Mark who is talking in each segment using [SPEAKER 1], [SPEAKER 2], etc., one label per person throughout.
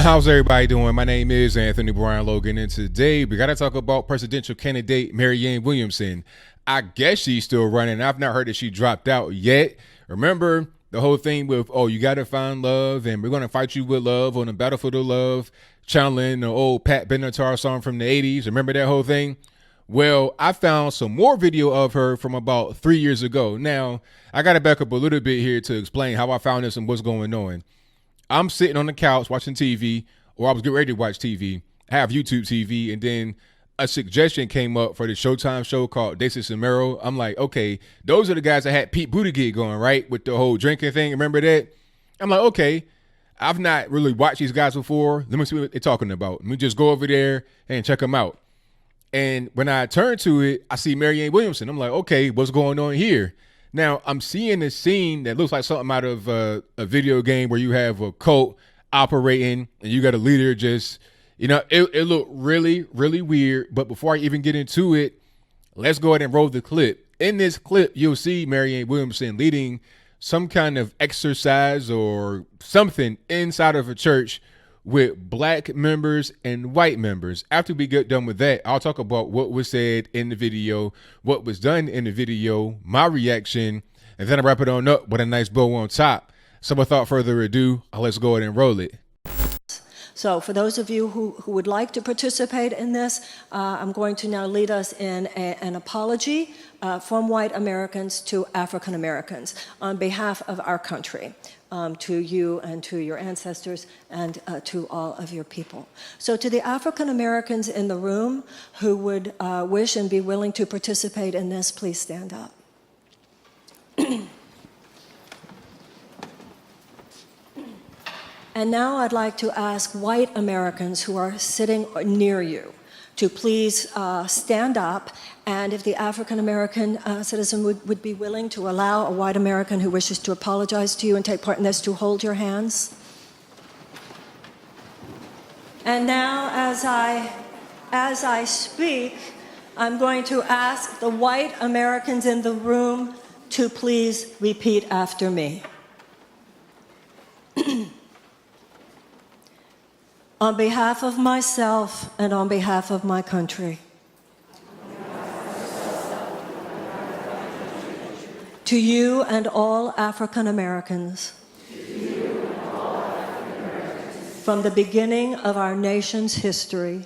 [SPEAKER 1] How's everybody doing? My name is Anthony Brian Logan, and today we got to talk about presidential candidate Marianne Williamson. I guess she's still running. I've not heard that she dropped out yet. Remember the whole thing with, oh, you got to find love, and we're going to fight you with love on the battlefield of love, channeling the old Pat Benatar song from the 80s. Remember that whole thing? Well, I found some more video of her from about 3 years ago. Now, I got to back up a little bit here to explain how I found this and what's going on. I'm sitting on the couch watching TV, or I was getting ready to watch TV. I have YouTube TV, and then a suggestion came up for the Showtime show called Desus and Mero. I'm like, okay, those are the guys that had Pete Buttigieg going, right, with the whole drinking thing. Remember that? I'm like, okay, I've not really watched these guys before. Let me see what they're talking about. Let me just go over there and check them out. And when I turn to it, I see Marianne Williamson. I'm like, okay, what's going on here? Now, I'm seeing a scene that looks like something out of a video game where you have a cult operating and you got a leader just, it looked really, really weird. But before I even get into it, let's go ahead and roll the clip. In this clip, you'll see Marianne Williamson leading some kind of exercise or something inside of a church with black members and white members. After we get done with that, I'll talk about what was said in the video, what was done in the video, my reaction, and then I'll wrap it on up with a nice bow on top. So without further ado, let's go ahead and roll it.
[SPEAKER 2] So for those of you who would like to participate in this, I'm going to now lead us in an apology from white Americans to African Americans on behalf of our country, to you and to your ancestors and to all of your people. So to the African Americans in the room who would wish and be willing to participate in this, please stand up. And now I'd like to ask white Americans who are sitting near you to please stand up, and if the African American citizen would be willing to allow a white American who wishes to apologize to you and take part in this to hold your hands. And now as I speak, I'm going to ask the white Americans in the room to please repeat after me. On behalf of myself and on behalf of my country, to you and all African Americans, from the beginning of our nation's history,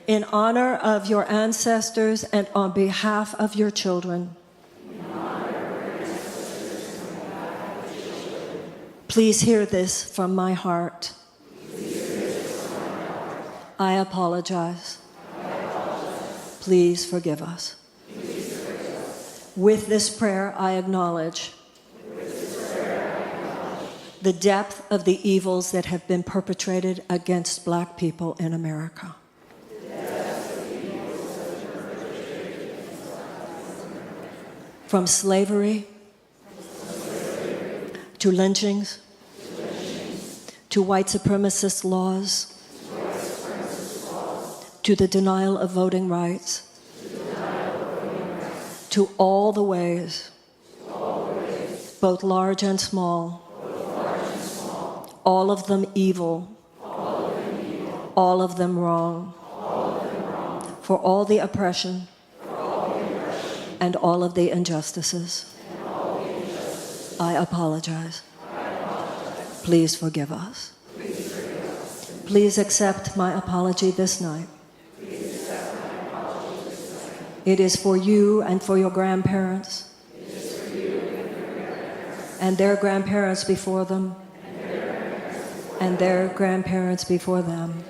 [SPEAKER 2] in honor of your ancestors and on behalf of your children, please hear this from my heart. I apologize. Please forgive us. With this prayer, I acknowledge the depth of the evils that have been perpetrated against black people in America. From slavery to lynchings, to white supremacist laws, to the denial of voting rights, to all the ways, both large and small, all of them evil, all of them wrong, for all the oppression and all of the injustices. I apologize. Please forgive us. Please accept my apology this night. It is for you and for your grandparents and their grandparents before them and their grandparents before them.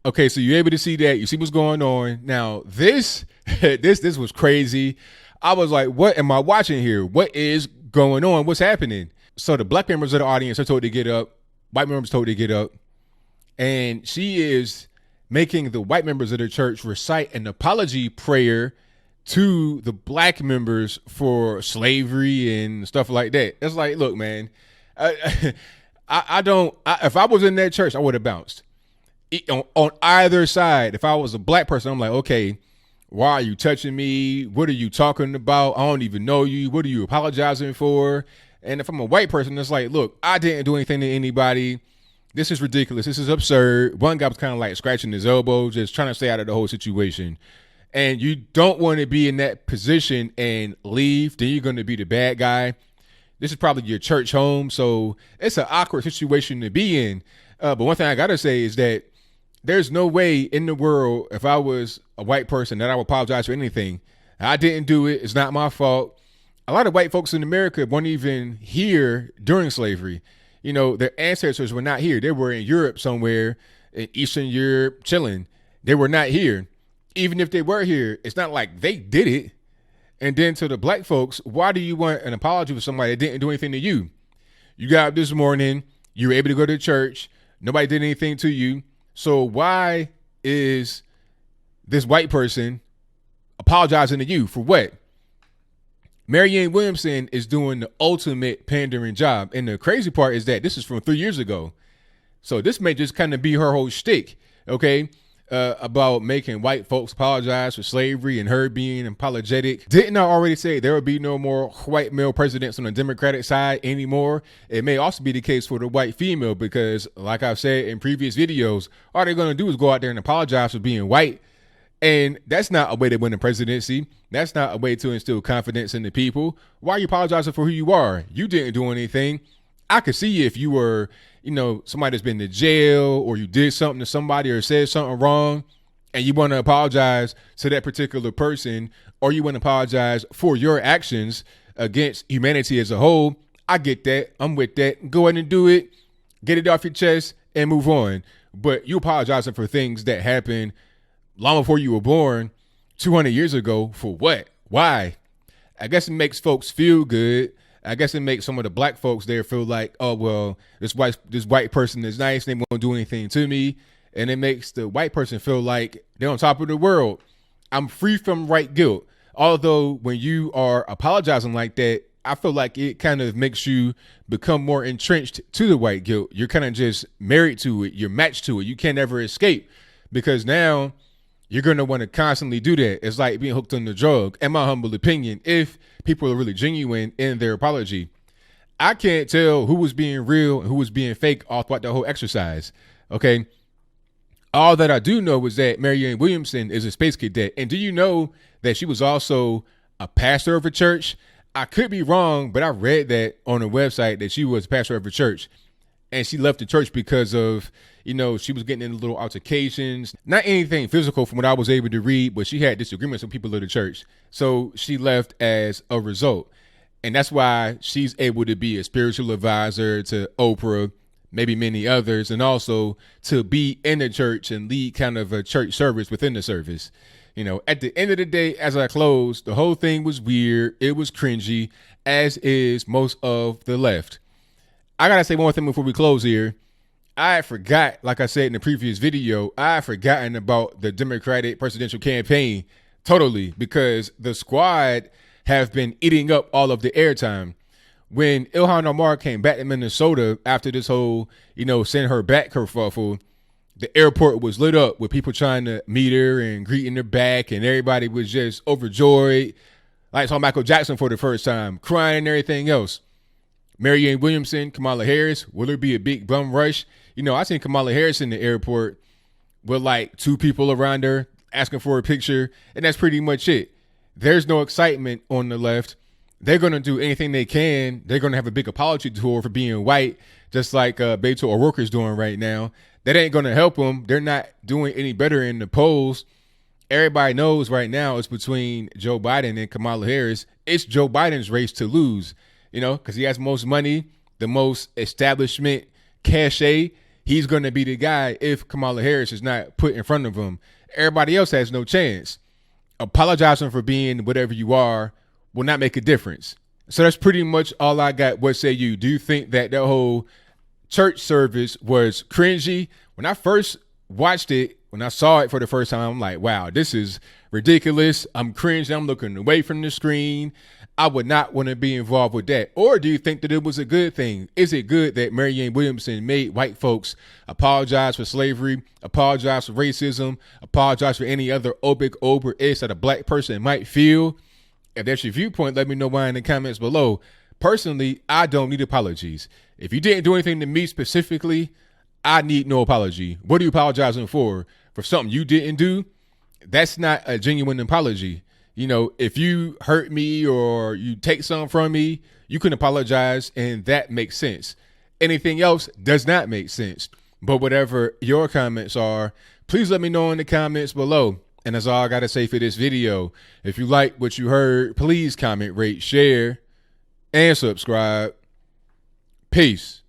[SPEAKER 1] Okay, so you're able to see that. You see what's going on. Now, this was crazy. I was like, what am I watching here? What is going on? What's happening? So the black members of the audience are told to get up. White members told to get up. And she is making the white members of the church recite an apology prayer to the black members for slavery and stuff like that. It's like, look, man, if I was in that church, I would have bounced. On either side. If I was a black person, I'm like, okay, why are you touching me? What are you talking about? I don't even know you. What are you apologizing for? And if I'm a white person, it's like, look, I didn't do anything to anybody. This is ridiculous. This is absurd. One guy was kind of like scratching his elbow, just trying to stay out of the whole situation. And you don't want to be in that position and leave. Then you're going to be the bad guy. This is probably your church home. So it's an awkward situation to be in. But one thing I got to say is that there's no way in the world, if I was a white person, that I would apologize for anything. I didn't do it. It's not my fault. A lot of white folks in America weren't even here during slavery. You know, their ancestors were not here. They were in Europe somewhere, in Eastern Europe, chilling. They were not here. Even if they were here, it's not like they did it. And then to the black folks, why do you want an apology for somebody that didn't do anything to you? You got up this morning. You were able to go to church. Nobody did anything to you. So why is this white person apologizing to you for what? Marianne Williamson is doing the ultimate pandering job. And the crazy part is that this is from 3 years ago. So this may just kind of be her whole shtick, okay, about making white folks apologize for slavery and her being apologetic. Didn't I already say there will be no more white male presidents on the Democratic side anymore? It may also be the case for the white female because, like I've said in previous videos, all they're going to do is go out there and apologize for being white. And that's not a way to win the presidency. That's not a way to instill confidence in the people. Why are you apologizing for who you are? You didn't do anything. I could see if you were, you know, somebody that's been to jail or you did something to somebody or said something wrong and you want to apologize to that particular person or you want to apologize for your actions against humanity as a whole. I get that. I'm with that. Go ahead and do it. Get it off your chest and move on. But you apologizing for things that happened long before you were born 200 years ago for what? Why? I guess it makes folks feel good. I guess it makes some of the black folks there feel like, oh, well, this white person is nice. They won't do anything to me. And it makes the white person feel like they're on top of the world. I'm free from right guilt. Although when you are apologizing like that, I feel like it kind of makes you become more entrenched to the white guilt. You're kind of just married to it. You're matched to it. You can't ever escape because now you're going to want to constantly do that. It's like being hooked on the drug, in my humble opinion, if people are really genuine in their apology. I can't tell who was being real and who was being fake all throughout the whole exercise. Okay. All that I do know is that Marianne Williamson is a space cadet. And do you know that she was also a pastor of a church? I could be wrong, but I read that on a website that she was a pastor of a church. And she left the church because of, you know, she was getting in little altercations, not anything physical from what I was able to read, but she had disagreements with people of the church. So she left as a result. And that's why she's able to be a spiritual advisor to Oprah, maybe many others, and also to be in the church and lead kind of a church service within the service. You know, at the end of the day, as I close, the whole thing was weird. It was cringy, as is most of the left. I got to say one thing before we close here. I forgot, like I said in the previous video, I had forgotten about the Democratic presidential campaign totally because the squad have been eating up all of the airtime. When Ilhan Omar came back to Minnesota after this whole, you know, send her back kerfuffle, the airport was lit up with people trying to meet her and greeting her back, and everybody was just overjoyed. Like I saw Michael Jackson for the first time, crying and everything else. Marianne Williamson, Kamala Harris, will there be a big bum rush? You know, I seen Kamala Harris in the airport with like 2 people around her asking for a picture, and that's pretty much it. There's no excitement on the left. They're going to do anything they can. They're going to have a big apology tour for being white, just like Beto O'Rourke's doing right now. That ain't going to help them. They're not doing any better in the polls. Everybody knows right now it's between Joe Biden and Kamala Harris. It's Joe Biden's race to lose, you know, because he has most money, the most establishment cachet. He's going to be the guy if Kamala Harris is not put in front of him. Everybody else has no chance. Apologizing for being whatever you are will not make a difference. So that's pretty much all I got. What say you? Do you think that that whole church service was cringy? When I first watched it, when I saw it for the first time, I'm like, wow, this is ridiculous. I'm cringing. I'm looking away from the screen. I would not want to be involved with that. Or do you think that it was a good thing? Is it good that Marianne Williamson made white folks apologize for slavery, apologize for racism, apologize for any other obic over ish that a black person might feel? If that's your viewpoint, let me know why in the comments below. Personally, I don't need apologies. If you didn't do anything to me specifically, I need no apology. What are you apologizing for? For something you didn't do? That's not a genuine apology. You know, if you hurt me or you take something from me, you can apologize and that makes sense. Anything else does not make sense. But whatever your comments are, please let me know in the comments below. And that's all I got to say for this video. If you like what you heard, please comment, rate, share, and subscribe. Peace.